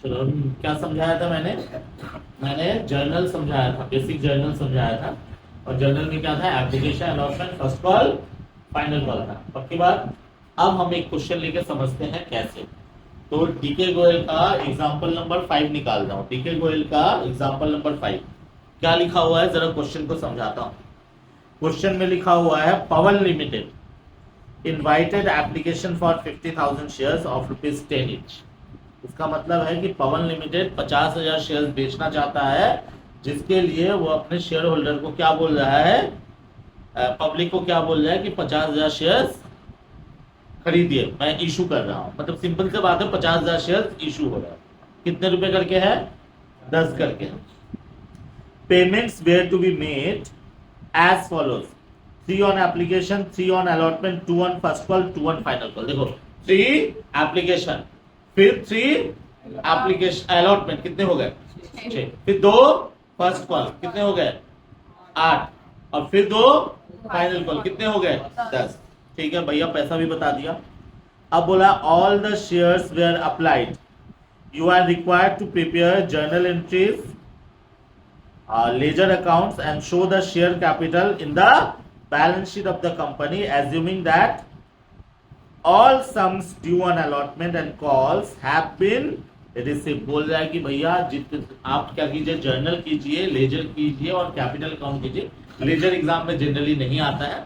चलो क्या समझाया था मैंने जर्नल समझाया था, बेसिक जर्नल समझाया था। और जर्नल में क्या था? Application, allotment, first call, final call था। पक्की बात। अब हम एक क्वेश्चन लेके समझते हैं कैसे। तो डीके गोयल का एग्जाम्पल नंबर 5 निकाल रहा हूं। डीके गोयल का एग्जाम्पल नंबर 5 क्या लिखा हुआ है, जरा क्वेश्चन को समझाता हूं। क्वेश्चन में लिखा हुआ है Pawan limited invited application for 50,000 shares of ₹10 each। इसका मतलब है कि पवन लिमिटेड 50,000 शेयर्स बेचना चाहता है, जिसके लिए वो अपने शेयर होल्डर को क्या बोल रहा है, पब्लिक को क्या बोल रहा है कि 50,000 शेयर्स खरीदिए, मैं इशू कर रहा हूं। मतलब सिंपल से बात है, 50,000 शेयर्स इशू हो रहा है। कितने रुपए करके है? 10 करके। Payments were to be made as follows: 3 on application, 3 on allotment, 2 on first call, 2 on final call. देखो 3 एप्लीकेशन, फिर 3 एप्लीकेशन अलॉटमेंट, कितने हो गए? 6। फिर 2 फर्स्ट कॉल, कितने हो गए? 8। और फिर 2 फाइनल कॉल, कितने हो गए? 10। ठीक है भैया, पैसा भी बता दिया। अब बोला all the shares were applied, you are required to prepare journal entries, ledger accounts and show the share capital in the balance sheet of the company, assuming that all sums due on allotment and calls have been received। बोल रहा है कि भैया आप क्या कीजिए, journal कीजिए, laser कीजिए और कैपिटल अकाउंट कीजिए। लेजर एग्जाम में जनरली नहीं आता है,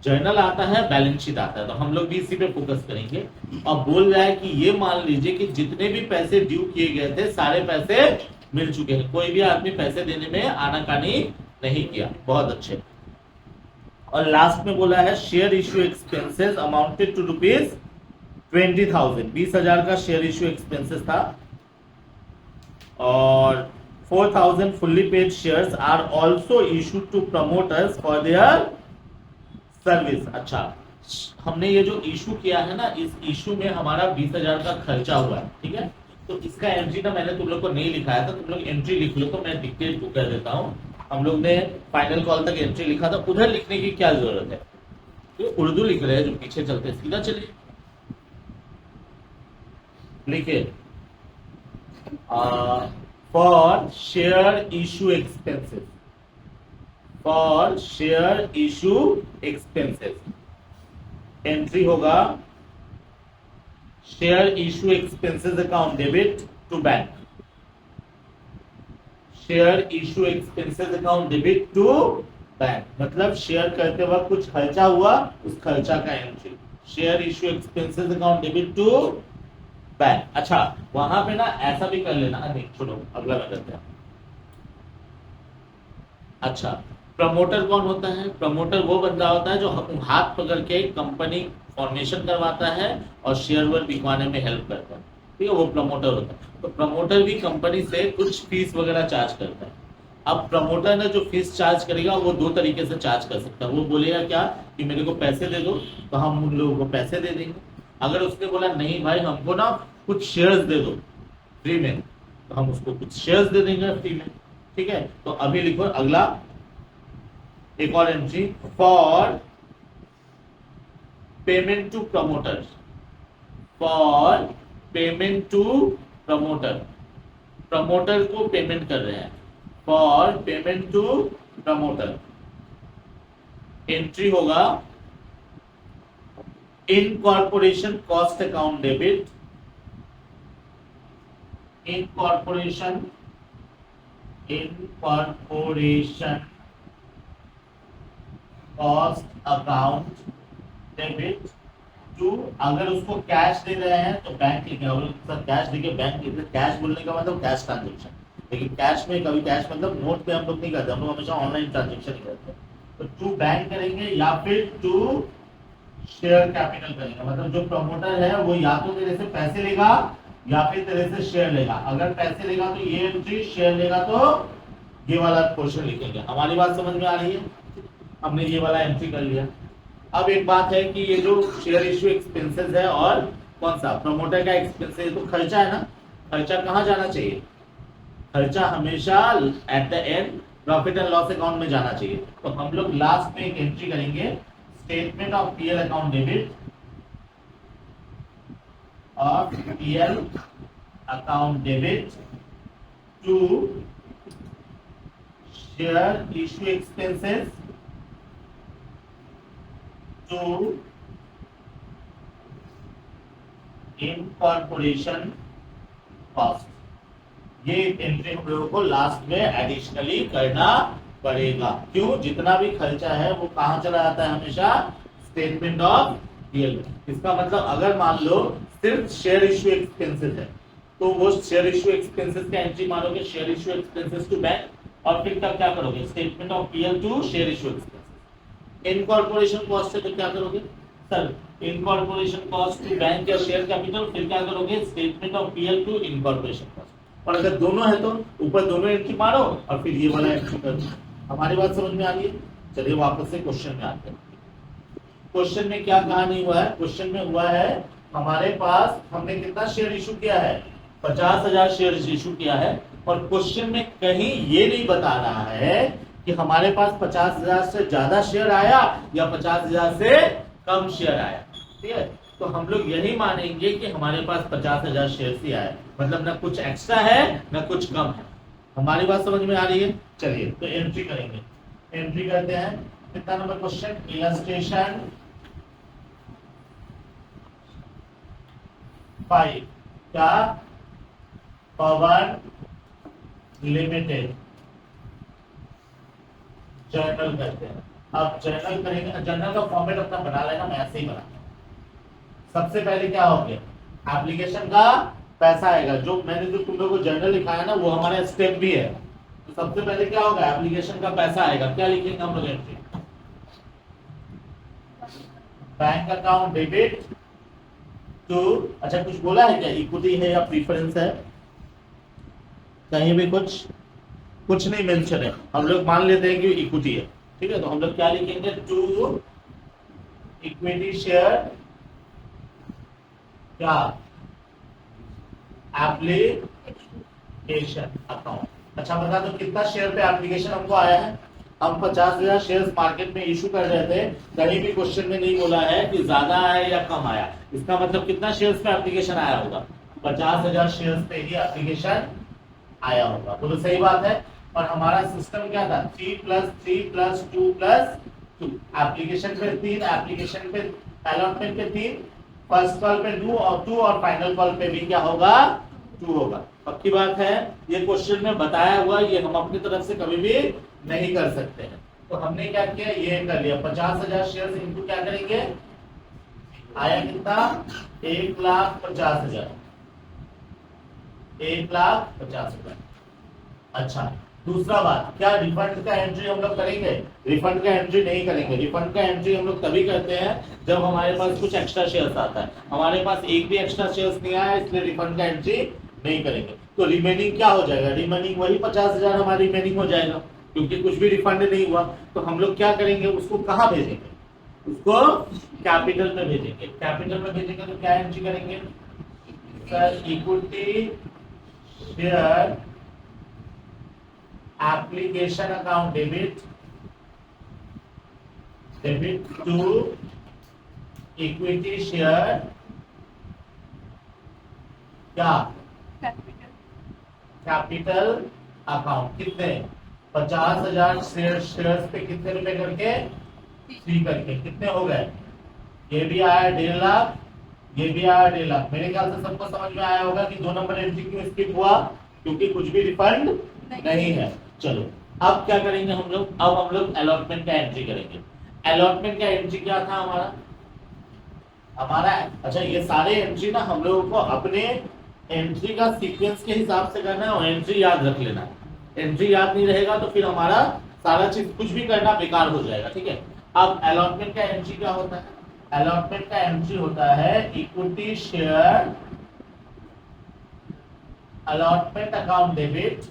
जर्नल आता है, बैलेंस शीट आता है, तो हम लोग भी इसी पे फोकस करेंगे। और बोल रहा है कि ये मान लीजिए कि जितने भी पैसे ड्यू किए गए थे सारे पैसे मिल चुके हैं, कोई भी आदमी पैसे देने में आनाकानी नहीं किया। बहुत अच्छे। और लास्ट में बोला है share issue expenses amounted to ₹20,000। 20,000 का शेयर इश्यू एक्सपेंसेस था। और 4,000 fully paid shares are also issued to promoters for their service. अच्छा, हमने ये जो इशू किया है ना, इस इशू में हमारा 20,000 का खर्चा हुआ है। ठीक है, तो इसका एंट्री ना मैंने तुम लोग को नहीं लिखाया था, तुम लोग एंट्री लिख लो, तो मैं डिक्टेट कर देता हूं। हम लोग ने फाइनल कॉल तक एंट्री लिखा था, उधर लिखने की क्या जरूरत है? तो उर्दू लिख रहे हैं जो पीछे चलते, सीधा चलिए लिखे for share issue expenses, for share issue expenses entry होगा share issue expenses account debit to bank, share issue expenses account debit to bank. मतलब शेयर करते वक्त कुछ खर्चा हुआ, उस खर्चा का entry, share issue expenses account debit to bank. अच्छा, वहां पे ना ऐसा भी कर लेना, नहीं छोड़ो, अगला में करते हैं। अच्छा, प्रमोटर कौन होता है? प्रमोटर वो बंदा होता है जो हाथ पकड़ के कंपनी फॉर्मेशन करवाता है और शेयर वर बिकवाने में हेल्प करता है। ठीक है, वो प्रमोटर होता है। तो प्रमोटर भी कंपनी से कुछ फीस वगैरह चार्ज करता है। अब प्रमोटर ने जो फीस चार्ज करेगा वो 2 तरीके से चार्ज कर सकता है। वो बोलेगा क्या कि मेरे को पैसे दे दो, तो हम उन लोगों को पैसे दे देंगे। अगर उसने बोला नहीं भाई हमको ना कुछ शेयर्स दे दो फ्री में, तो हम उसको कुछ शेयर्स दे देंगे फ्री में। ठीक है, तो अभी लिखो अगला एक और entry, for payment to promoter, for payment to promoter, promoter को पेमेंट कर रहे हैं, for payment to promoter entry होगा incorporation cost account debit, incorporation cost account debit to, अगर उसको कैश दे रहे हैं तो बैंक लिखे, अगर कैश देके बैंक लिखे। कैश बोलने का मतलब कैश ट्रांजेक्शन, लेकिन कैश में कभी कैश मतलब नोट पे हम लोग नहीं करते, हम लोग हमेशा ऑनलाइन ट्रांजेक्शन ही करते हैं। तो टू बैंक करेंगे या फिर टू शेयर कैपिटल करेंगे। मतलब जो प्रमोटर है वो या तो तेरे से पैसे लेगा या फिर तेरे से शेयर लेगा। अगर पैसे लेगा तो ये एंट्री, शेयर लेगा तो ये वाला पोर्शन लिखेंगे। हमारी बात समझ में आ रही है? हमने ये वाला एंट्री कर लिया। अब एक बात है कि ये जो शेयर इश्यू एक्सपेंसेस है और कौन सा प्रमोटर का एक्सपेंस है, तो खर्चा है ना, खर्चा कहाँ जाना चाहिए? खर्चा हमेशा at the end profit and loss account में जाना चाहिए। तो हम लोग लास्ट में एक एंट्री करेंगे, statement of PL account debit, of PL account debit to share issue expenses to incorporation cost. ये एंट्री हम लोगों को लास्ट में एडिशनली करना पड़ेगा। क्यों? जितना भी खर्चा है वो कहां चला जाता है? हमेशा स्टेटमेंट ऑफ पीएल। इसका मतलब अगर मान लो सिर्फ शेयर इशू एक्सपेंसेस है तो वो शेयर इशू एक्सपेंसेस का एंट्री मारोगे share issue expenses to bank, और फिर तब क्या करोगे? Statement of PL to share issue expenses. Incorporation cost है तो क्या करोगे sir? Incorporation cost to bank या शेयर कैपिटल, फिर क्या करोगे? Statement of PL to incorporation cost. और अगर दोनों है तो ऊपर दोनों एंट्री मारो और फिर ये वाला एंट्री करो। हमारी बात समझ में आ रही है? चलिए वापस से क्वेश्चन में आते हैं। क्वेश्चन में क्या कहानी हुआ है? क्वेश्चन में हुआ है हमारे पास हमने कितना शेयर इशू किया है? 50,000 शेयर इशू किया है, और क्वेश्चन में कहीं ये नहीं बता रहा है कि हमारे पास 50,000 से ज्यादा शेयर आया या 50,000 से कम शेयर आया। ठीक है, तो हम लोग यही मानेंगे कि हमारे पास 50,000 शेयर ही आया, मतलब ना कुछ एक्स्ट्रा है ना कुछ कम है। हमारी बात समझ में आ रही है? चलिए तो एंट्री करेंगे। एंट्री करते हैं। कितना नंबर क्वेश्चन? इलस्ट्रेशन 5 क्या? पवन लिमिटेड जर्नल करते हैं। अब जर्नल करेंगे, जर्नल का फॉर्मेट अपना बना लेना, मैं ऐसे ही बना। सबसे पहले क्या हो गया? एप्लीकेशन का पैसा आएगा। जो मैंने जो तुम लोगों को जर्नल लिखाया ना वो हमारा स्टेप भी है। तो सबसे पहले क्या होगा? एप्लीकेशन का पैसा आएगा। क्या लिखेंगे हम लोग? Entry bank account debit to, अच्छा कुछ बोला है क्या? इक्विटी है या प्रीफरेंस है? कहीं भी कुछ नहीं मेंशन है। हम लोग मान लेते हैं कि इक्विटी है। ठीक है, तो हम लोग क्या लिखेंगे? टू इक्विटी शेयर क्या? Application account. अच्छा बता दो कितना शेयर पे एप्लीकेशन हमको आया है? हम 50,000 शेयर मार्केट में इशू कर रहे थे, कहीं भी क्वेश्चन में नहीं बोला है कि ज्यादा आया या कम आया। इसका मतलब कितना शेयर्स पे एप्लीकेशन आया होगा? 50,000 शेयर्स पे ही एप्लीकेशन आया होगा। बोलो सही बात है। और हमारा सिस्टम क्या था? 3+3+2+2। एप्लीकेशन पे 3, एप्लीकेशन पे अलॉटमेंट पे 3, फर्स्ट कॉल पे 2 और फाइनल कॉल पे भी क्या होगा? 2 होगा। पक्की बात है? ये क्वेश्चन में बताया हुआ, ये हम अपनी तरफ से कभी भी नहीं कर सकते हैं। तो हमने क्या किया? ये कर लिया। 50,000 शेयर इनटू क्या करेंगे? आया कितना? 1,50,000। 1,50,000। अच्छा दूसरा बात, क्या रिफंड का एंट्री हम लोग करेंगे? रिफंड का एंट्री नहीं करेंगे। रिफंड का एंट्री हम लोग तभी करते हैं जब हमारे पास कुछ एक्स्ट्रा शेयर्स आता है। हमारे पास एक भी एक्स्ट्रा शेयर्स नहीं आया, इसलिए रिफंड का एंट्री नहीं करेंगे। तो रिमेनिंग क्या हो जाएगा? रिमेनिंग वही 50,000 हमारी रिमेनिंग हो जाएगा, क्योंकि कुछ भी रिफंड नहीं हुआ। तो हम लोग क्या करेंगे? उसको कहाँ भेजेंगे? उसको कैपिटल में भेजेंगे। कैपिटल में भेजेंगे तो क्या एंट्री करेंगे sir? Equity share application account debit to equity share क्या? Capital account. कितने? 50,000 शेयर्स पे कितने रुपए करके? 3 करके। कितने हो गए? ये भी आया 1.5 लाख, ये भी आया 1.5 लाख। मेरे ख्याल से सबको समझ में आया होगा कि 2 नंबर एंट्री क्यों स्किप हुआ, क्योंकि कुछ भी रिफंड नहीं है। चलो अब क्या करेंगे हम लोग? अब हम लोग अलॉटमेंट का एंट्री करेंगे। अलॉटमेंट का एंट्री क्या था हमारा? अच्छा ये सारे एंट्री ना हम लोगों को अपने एंट्री का सीक्वेंस के हिसाब से करना है और एंट्री याद रख लेना है। एंट्री याद नहीं रहेगा तो फिर हमारा सारा चीज कुछ भी करना बेकार हो जाएगा। ठीक है, अब अलॉटमेंट का एंट्री क्या होता है? अलॉटमेंट का एंट्री होता है equity share allotment account debit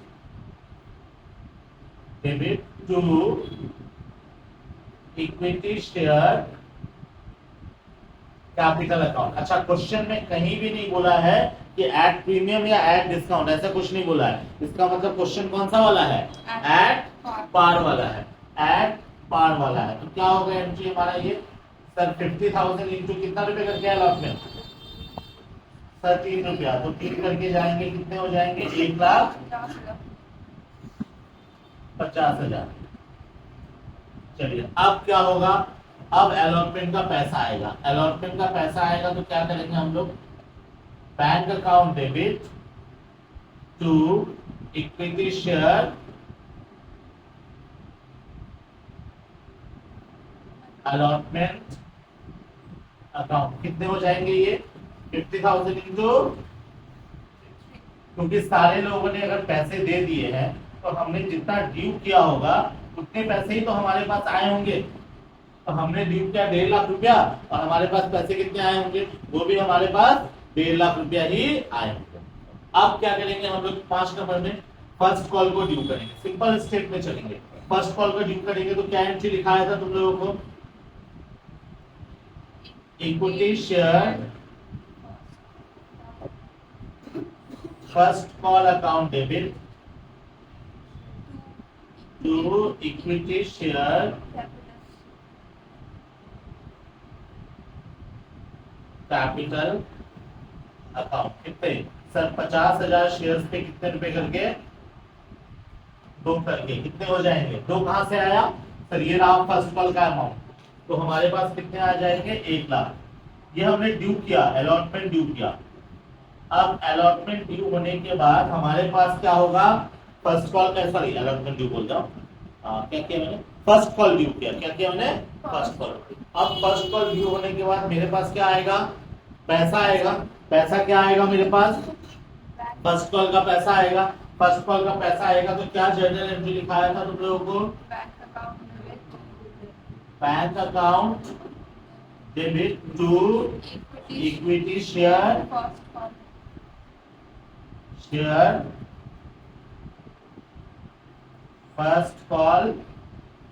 to equity share capital account. अच्छा क्वेश्चन में कहीं भी नहीं बोला है कि ऐड प्रीमियम या ऐड डिस्काउंट, ऐसा कुछ नहीं बोला है। इसका मतलब क्वेश्चन कौन सा वाला है? ऐड पार वाला है। ऐड पार वाला है। तो क्या होगा एंट्री हमारा? ये सर 50,000 इंटू कितना रुपए करके अलॉटमेंट? सर 3 रुपया, तो 3 करके जाएंगे कितने हो जाएंगे? 1,50,000। चलिए अब क्या होगा? अब अलॉटमेंट का पैसा आएगा। अलॉटमेंट का पैसा आएगा तो क्या करेंगे हम लोग? Bank account debit to equity share allotment account. कितने हो जाएंगे ये? 50,000 इंटू, क्योंकि सारे लोगों ने अगर पैसे दे दिए हैं तो हमने जितना ड्यू किया होगा उतने पैसे ही तो हमारे पास आए होंगे। तो हमने ड्यू किया 1.5 लाख रुपया और हमारे पास पैसे कितने आए होंगे? वो भी हमारे पास 1.5 लाख रुपया ही आए होंगे। अब क्या करेंगे हम लोग? 5 नंबर में फर्स्ट कॉल को ड्यू करेंगे। सिंपल स्टेप में चलेंगे। फर्स्ट कॉल को ड्यू करेंगे तो क्या एंट्री लिखाया था तुम लोगों को? Equity share first call account debit to equity share capital account. कितने सर? 50,000 शेयर्स पे कितने रुपए करके? 2 करके। कितने हो जाएंगे? 2 कहां से आया सर? ये रहा फर्स्ट कॉल का अमाउंट। तो हमारे पास कितने आ जाएंगे? 1,00,000। ये हमने ड्यू किया, अलॉटमेंट ड्यू किया। अब अलॉटमेंट ड्यू होने के बाद हमारे पास क्या होगा? फर्स्ट कॉल का, सॉरी अलॉटमेंट ड्यू बोल जाओ, क्या किया मैंने? फर्स्ट कॉल ड्यू किया। क्या किया मैंने? First call. अब फर्स्ट कॉल ड्यू होने के बाद मेरे पास क्या आएगा? पैसा आएगा। पैसा क्या आएगा मेरे पास? फर्स्ट कॉल का पैसा आएगा। फर्स्ट कॉल का पैसा आएगा तो क्या जर्नल एंट्री लिखाया था तुम लोगों को? Bank account debit to equity share first call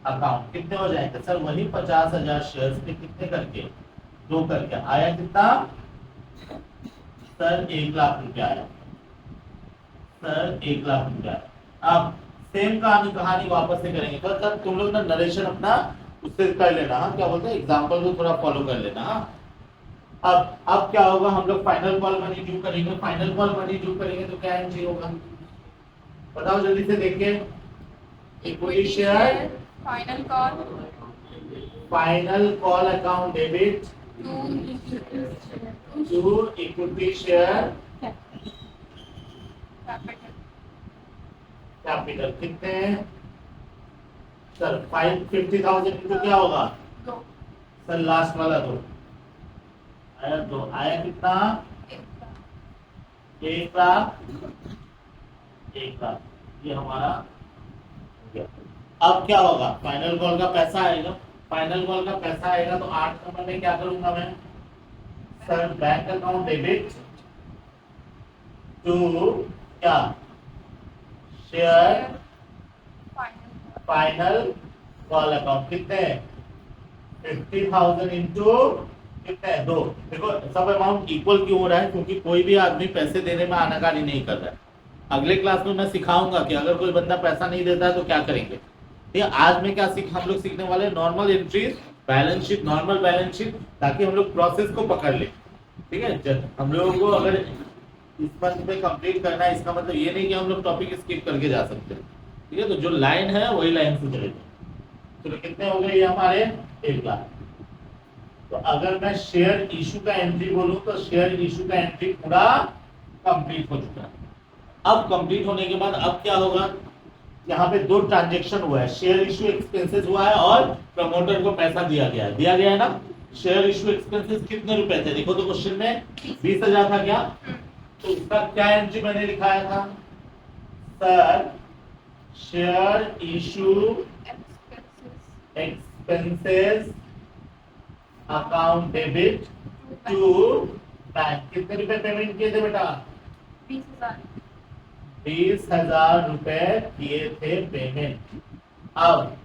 account. कितने हो जाएंगे सर? वही 50,000 शेयर्स पे कितने करके? 2 करके। आया कितना सर? 1,00,000 रुपया आया सर। 1,00,000 रुपया। अब सेम कहानी वापस से करेंगे। तो सर तुम लोग ना नरेशन अपना उससे कर लेना, हाँ क्या बोलते हैं, एग्जाम्पल को थोड़ा फॉलो कर लेना। हाँ अब क्या होगा? हम लोग फाइनल कॉल मनी ड्यू करेंगे। फाइनल कॉल मनी ड्यू करेंगे तो क्या एंट्री होगा? बताओ जल्दी से देखिए। Equity share final call account debit to equity share capital. कितने सर? 50,000 इंटू क्या होगा सर? लास्ट वाला 2 आया। 2 आया कितना? 1,00,000। 1,00,000 ये हमारा हो गया। अब क्या होगा? फाइनल कॉल का पैसा आएगा। फाइनल कॉल का पैसा आएगा तो 8 नंबर में क्या करूंगा मैं sir? Bank account debit to क्या? Share final call account. कितने? 50,000 इंटू कितने? 2। देखो सब अमाउंट इक्वल क्यों हो रहा है? क्योंकि कोई भी आदमी पैसे देने में आनाकानी नहीं कर रहा है। अगले क्लास में मैं सिखाऊंगा कि अगर कोई बंदा पैसा नहीं देता है तो क्या करेंगे। ठीक है, आज में क्या हम लोग सीखने वाले? Normal entries, balance sheet, normal balance sheet, ताकि हम लोग प्रोसेस को पकड़ ले। ठीक है, हम लोगों को अगर इस मंथ में कंप्लीट करना है, इसका मतलब ये नहीं कि हम लोग टॉपिक स्किप करके जा सकते हैं। ठीक है, तो जो लाइन है वही लाइन से चलेगा। तो कितने हो गए ये हमारे? 1,00,000। तो अगर मैं शेयर इशू का एंट्री बोलूं तो शेयर इशू का एंट्री पूरा कंप्लीट हो चुका है। अब कंप्लीट होने के बाद अब क्या होगा? यहाँ पे 2 ट्रांजेक्शन हुआ है। शेयर इशू एक्सपेंसेस हुआ है और प्रमोटर को पैसा दिया गया है ना। शेयर इशू एक्सपेंसेस कितने रुपए थे? देखो तो क्वेश्चन में 20,000 था क्या? तो उसका क्या एंट्री मैंने लिखाया था sir? Share issue expenses account debit to bank. कितने रुपए पेमेंट किए थे बेटा? 20,000 रुपए किए थे पेमेंट। अब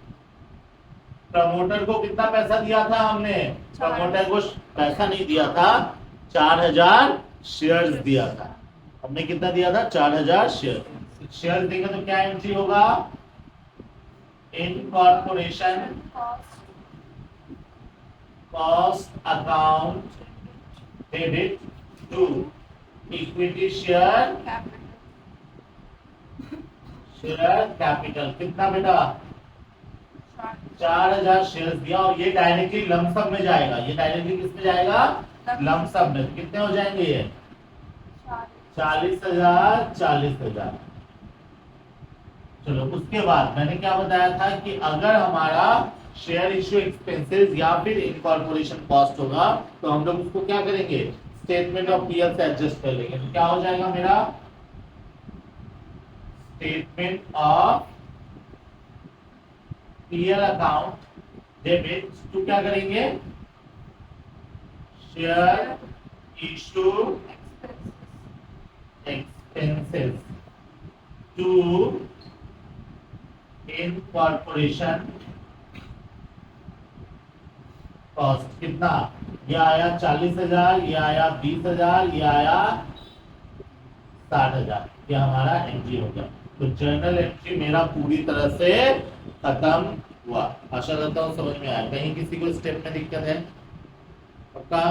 प्रमोटर को कितना पैसा दिया था हमने? प्रमोटर को पैसा नहीं दिया था, 4,000 शेयर्स दिया था। हमने कितना दिया था? 4,000 शेयर। शेयर देगा तो क्या एंट्री होगा? Incorporation cost account debit to equity share capital share capital कितना बेटा 4000 शेयर दिया और ये डायरेक्टली लमसम में जाएगा, ये डायरेक्टली किस में जाएगा लमसम में। कितने हो जाएंगे ये 40,000 40,000। चलो उसके बाद मैंने क्या बताया था कि अगर हमारा शेयर इश्यू एक्सपेंसेस या फिर इनकॉर्पोरेशन कॉस्ट होगा तो हम लोग उसको क्या करेंगे स्टेटमेंट ऑफ पीएल से एडजस्ट कर लेंगे। तो क्या हो जाएगा मेरा statement of PL account debit to क्या करेंगे share issue expenses to incorporation cost कितना ये आया 40,000, ये आया 20,000, ये आया 60,000। ये हमारा एंट्री हो गया। तो जर्नल एंट्री मेरा पूरी तरह से खत्म हुआ। आशा करता हूँ समझ में आया। कहीं किसी को स्टेप में दिक्कत है? पक्का?